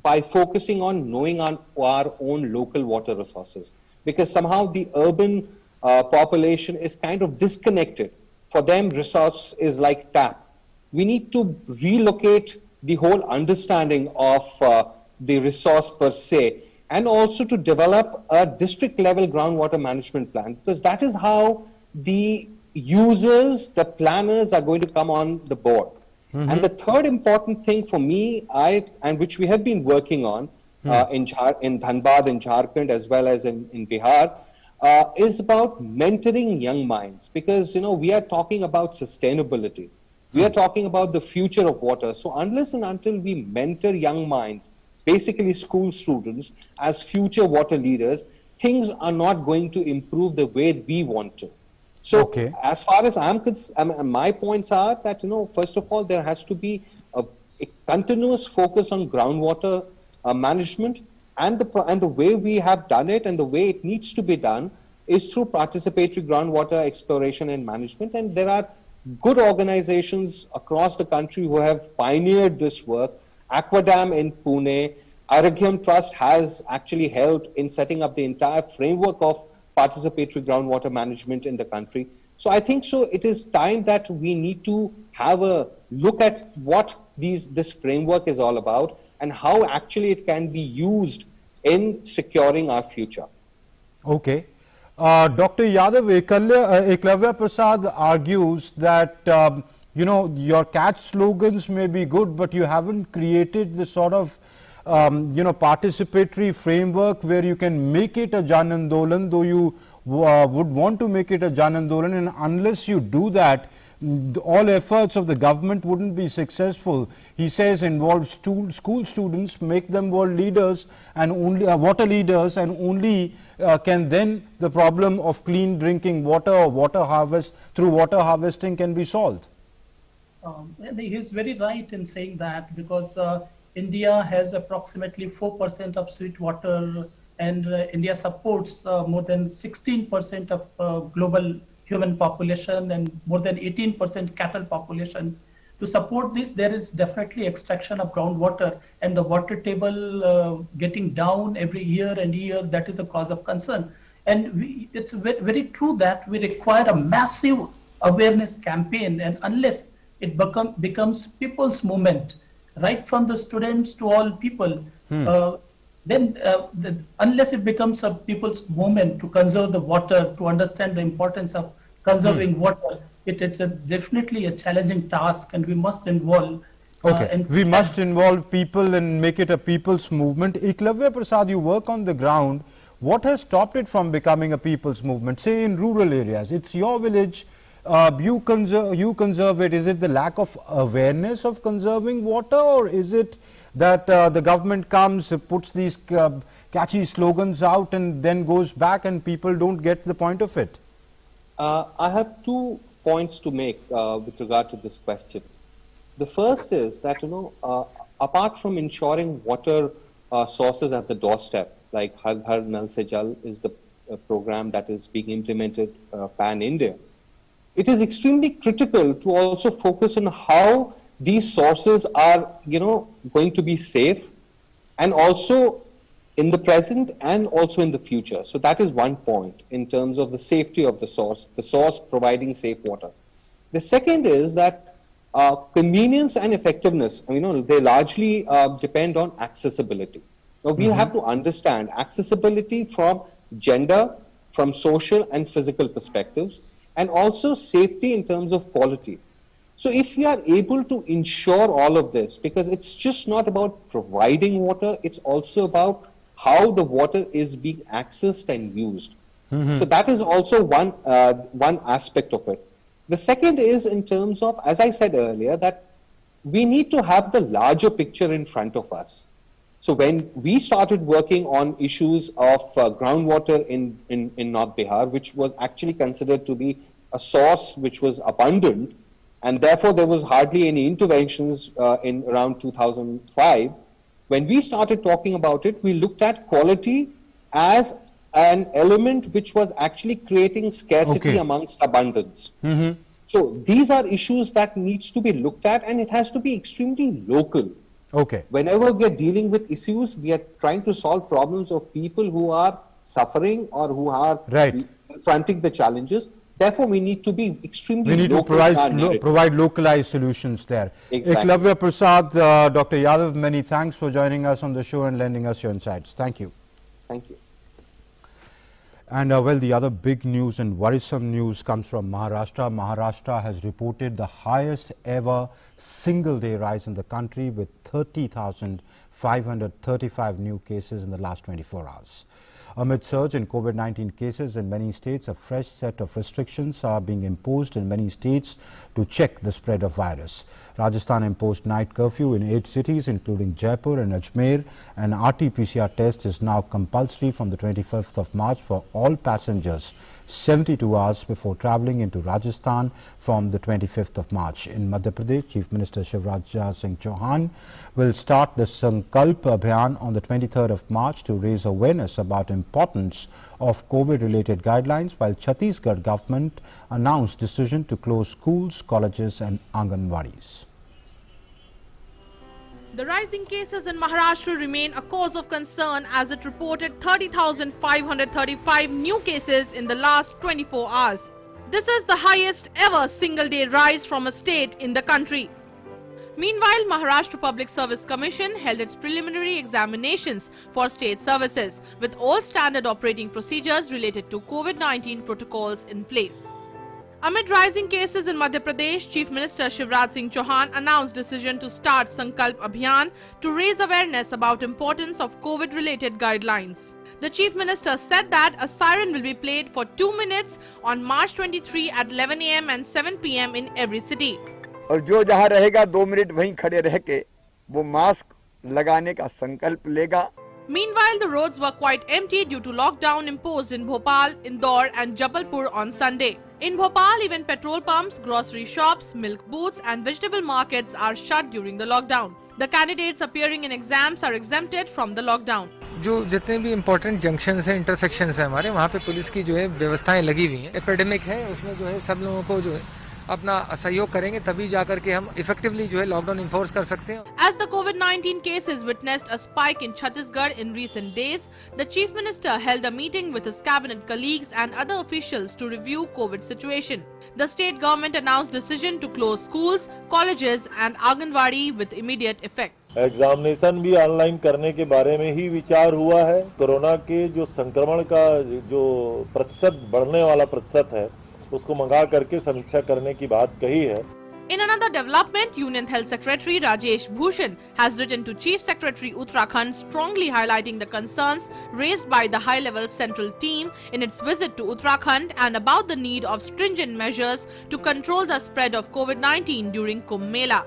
by focusing on knowing our own local water resources, because somehow the urban population is kind of disconnected. For them, resource is like tap. We need to relocate the whole understanding of the resource per se, and also to develop a district level groundwater management plan, because that is how the users, the planners are going to come on the board. And the third important thing for me, and which we have been working on in Dhanbad, in Jharkhand, as well as in Bihar, is about mentoring young minds, because we are talking about sustainability. We are talking about the future of water. So unless and until we mentor young minds, basically school students, as future water leaders, things are not going to improve the way we want to. So as far as I'm concerned, my points are that, first of all, there has to be a continuous focus on groundwater management, and the way we have done it and the way it needs to be done is through participatory groundwater exploration and management. And there are good organizations across the country who have pioneered this work. Aquadam in Pune, Aragyam Trust has actually helped in setting up the entire framework of participatory groundwater management in the country. So I think it is time that we need to have a look at what this framework is all about and how actually it can be used in securing our future. Okay. Dr. Yadav, Eklavya Prasad argues that, your catch slogans may be good, but you haven't created the sort of, participatory framework where you can make it a Jan Andolan, though you would want to make it a Jan Andolan, and unless you do that, all efforts of the government wouldn't be successful. He says involve school students, make them world leaders and only water leaders, and only can then the problem of clean drinking water or water harvest through water harvesting can be solved. He's very right in saying that, because India has approximately 4% of sweet water and India supports more than 16% of global human population and more than 18% cattle population. To support this, there is definitely extraction of groundwater, and the water table getting down every year and year, that is a cause of concern. And it's very true that we require a massive awareness campaign, and unless it becomes people's movement, right from the students to all people, unless it becomes a people's movement to conserve the water, to understand the importance of conserving water, it's definitely a challenging task, and we must involve. We must involve people and make it a people's movement. Eklavya Prasad, you work on the ground. What has stopped it from becoming a people's movement? Say in rural areas, it's your village, you conserve it. Is it the lack of awareness of conserving water, or is it that the government comes, puts these catchy slogans out and then goes back and people don't get the point of it? I have 2 points to make with regard to this question. The first is that, apart from ensuring water sources at the doorstep, like Har Ghar Nal Se Jal is the program that is being implemented pan-India, it is extremely critical to also focus on how these sources are, going to be safe, and also in the present and also in the future. So that is one point in terms of the safety of the source providing safe water. The second is that convenience and effectiveness, they largely depend on accessibility. Now we have to understand accessibility from gender, from social and physical perspectives, and also safety in terms of quality. So if we are able to ensure all of this, because it's just not about providing water, it's also about how the water is being accessed and used. So that is also one aspect of it. The second is in terms of, as I said earlier, that we need to have the larger picture in front of us. So when we started working on issues of groundwater in North Bihar, which was actually considered to be a source which was abundant, and therefore there was hardly any interventions in around 2005, when we started talking about it, we looked at quality as an element which was actually creating scarcity amongst abundance. So these are issues that needs to be looked at, and it has to be extremely local. Whenever we are dealing with issues, we are trying to solve problems of people who are suffering or who are confronting the challenges. Therefore, we need to be extremely local. We need to provide localized solutions there. Eklavya Prasad, Dr. Yadav, many thanks for joining us on the show and lending us your insights. Thank you. Thank you. And well, the other big news and worrisome news comes from Maharashtra. Maharashtra has reported the highest ever single-day rise in the country with 30,535 new cases in the last 24 hours. Amid surge in COVID-19 cases in many states, a fresh set of restrictions are being imposed in many states to check the spread of virus. Rajasthan imposed night curfew in 8 cities, including Jaipur and Ajmer. An RT-PCR test is now compulsory from the 25th of March for all passengers 72 hours before travelling into Rajasthan from the 25th of March. In Madhya Pradesh, Chief Minister Shivraj Singh Chauhan will start the Sankalp Abhiyan on the 23rd of March to raise awareness about importance of COVID-related guidelines, while Chhattisgarh government announced decision to close schools, colleges and Anganwadis. The rising cases in Maharashtra remain a cause of concern as it reported 30,535 new cases in the last 24 hours. This is the highest ever single-day rise from a state in the country. Meanwhile, Maharashtra Public Service Commission held its preliminary examinations for state services with all standard operating procedures related to COVID-19 protocols in place. Amid rising cases in Madhya Pradesh, Chief Minister Shivraj Singh Chauhan announced decision to start Sankalp Abhiyan to raise awareness about importance of COVID-related guidelines. The Chief Minister said that a siren will be played for 2 minutes on March 23 at 11 AM and 7 PM in every city. और जो जहाँ रहेगा 2 minute वहीं खड़े रह के वो mask लगाने का संकल्प लेगा. Meanwhile, the roads were quite empty due to lockdown imposed in Bhopal, Indore and Jabalpur on Sunday. In Bhopal, even petrol pumps, grocery shops, milk booths and vegetable markets are shut during the lockdown. The candidates appearing in exams are exempted from the lockdown. जो जितने भी important junctions हैं, intersections हैं हमारे, वहाँ पे police की जो है व्यवस्थाएं लगी हुई हैं। एपिडेमिक है, उसमें जो है सब लोगों को जो है अपना सहयोग करेंगे, तभी जाकर के हम इफेक्टिवली जो है लॉकडाउन इन्फोर्स कर सकते हैं। As the COVID-19 cases witnessed a spike in Chhattisgarh in recent days, the Chief Minister held a meeting with his cabinet colleagues and other officials to review COVID situation. The state government announced decision to close schools, colleges and Anganwadi with immediate effect. Examination भी online करने के बारे में ही विचार हुआ है। Corona के जो संक्रमण का जो प्रतिशत बढ़ने वाला प्रतिशत है, उसको मंगा करके समीक्षा करने की बात कही है। In another development, Union Health Secretary Rajesh Bhushan has written to Chief Secretary Uttarakhand strongly highlighting the concerns raised by the high-level central team in its visit to Uttarakhand and about the need of stringent measures to control the spread of COVID-19 during Kumbh Mela.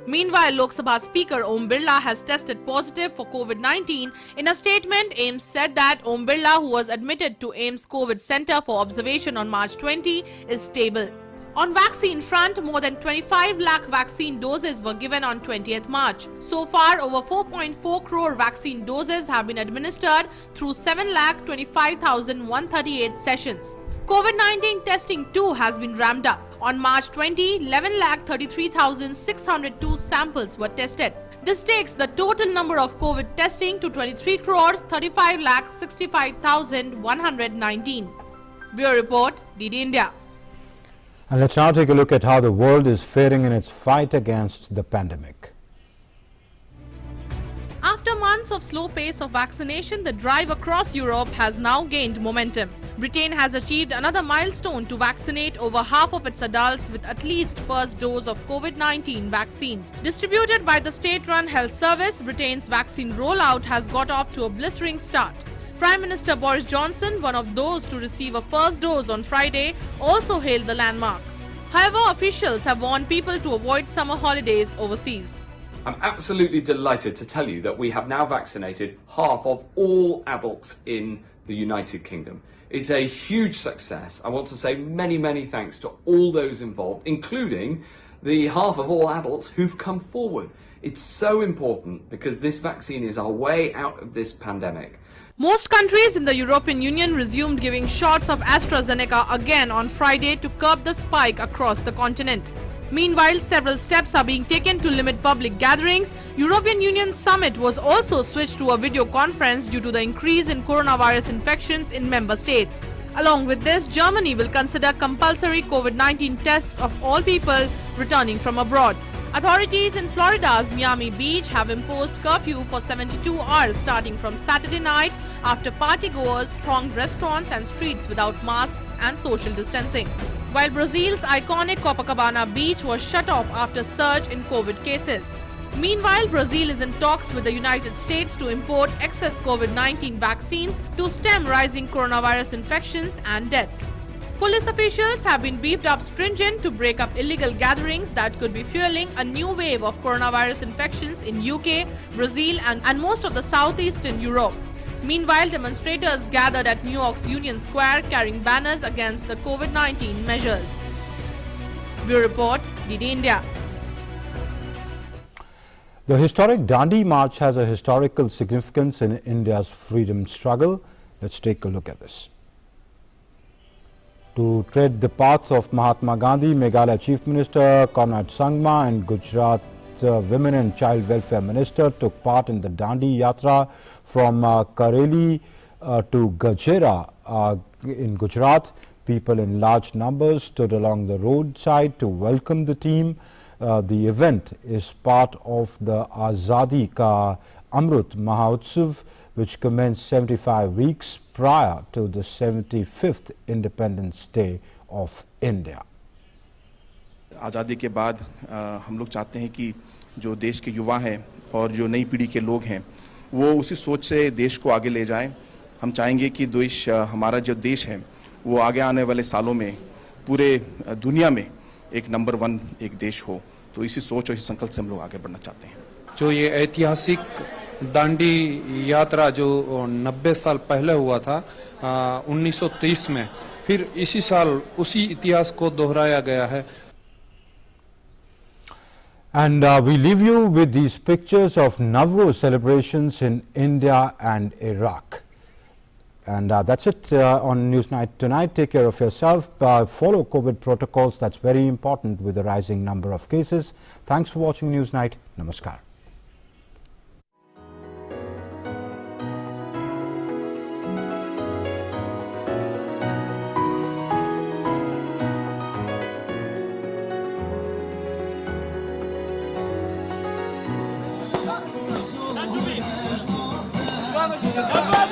Meanwhile, Lok Sabha Speaker Om Birla has tested positive for COVID-19. In a statement, AIIMS said that Om Birla, who was admitted to AIIMS COVID Center for observation on March 20, is stable. On vaccine front, more than 25 lakh vaccine doses were given on 20th March. So far, over 4.4 crore vaccine doses have been administered through 7,25,138 sessions. COVID-19 testing too has been ramped up. On March 20, 11,33,602 samples were tested. This takes the total number of COVID testing to 23 crores 35,65,119. Bureau Report, DD India. And let's now take a look at how the world is faring in its fight against the pandemic. After months of slow pace of vaccination, the drive across Europe has now gained momentum. Britain has achieved another milestone to vaccinate over half of its adults with at least first dose of COVID-19 vaccine. Distributed by the state-run health service, Britain's vaccine rollout has got off to a blistering start. Prime Minister Boris Johnson, one of those to receive a first dose on Friday, also hailed the landmark. However, officials have warned people to avoid summer holidays overseas. I'm absolutely delighted to tell you that we have now vaccinated half of all adults in the United Kingdom. It's a huge success. I want to say many, many thanks to all those involved, including the half of all adults who've come forward. It's so important because this vaccine is our way out of this pandemic. Most countries in the European Union resumed giving shots of AstraZeneca again on Friday to curb the spike across the continent. Meanwhile, several steps are being taken to limit public gatherings. European Union summit was also switched to a video conference due to the increase in coronavirus infections in member states. Along with this, Germany will consider compulsory COVID-19 tests of all people returning from abroad. Authorities in Florida's Miami Beach have imposed curfew for 72 hours starting from Saturday night after partygoers thronged restaurants and streets without masks and social distancing. While Brazil's iconic Copacabana beach was shut off after surge in COVID cases. Meanwhile, Brazil is in talks with the United States to import excess COVID-19 vaccines to stem rising coronavirus infections and deaths. Police officials have been beefed up stringent to break up illegal gatherings that could be fueling a new wave of coronavirus infections in UK, Brazil and most of the southeastern Europe. Meanwhile, demonstrators gathered at New York's Union Square carrying banners against the COVID-19 measures. Bureau Report, DD India. The historic Dandi March has a historical significance in India's freedom struggle. Let's take a look at this. To tread the paths of Mahatma Gandhi, Meghalaya Chief Minister Conrad Sangma and Gujarat Women and Child Welfare Minister took part in the Dandi Yatra from Kareli to Gajera in Gujarat. People in large numbers stood along the roadside to welcome the team. The event is part of the Azadi Ka Amrut Mahotsav, which commenced 75 weeks prior to the 75th Independence Day of India. आज़ादी के बाद हम लोग चाहते हैं कि जो देश के युवा हैं और जो नई पीढ़ी के लोग हैं वो उसी सोच से देश को आगे ले जाएं। हम चाहेंगे कि देश हमारा जो देश है वो आगे आने वाले सालों में पूरे दुनिया में एक नंबर 1 एक देश हो। तो इसी सोच और इसी संकल्प से हम लोग आगे बढ़ना चाहते हैं। जो ये ऐतिहासिक दांडी यात्रा जो 90 साल पहले हुआ था 1930 में फिर इसी साल उसी इतिहास को दोहराया गया है। And we leave you with these pictures of Navroz celebrations in India and Iraq. And that's it on Newsnight tonight. Take care of yourself. Follow COVID protocols. That's very important with the rising number of cases. Thanks for watching Newsnight. Namaskar. Come on!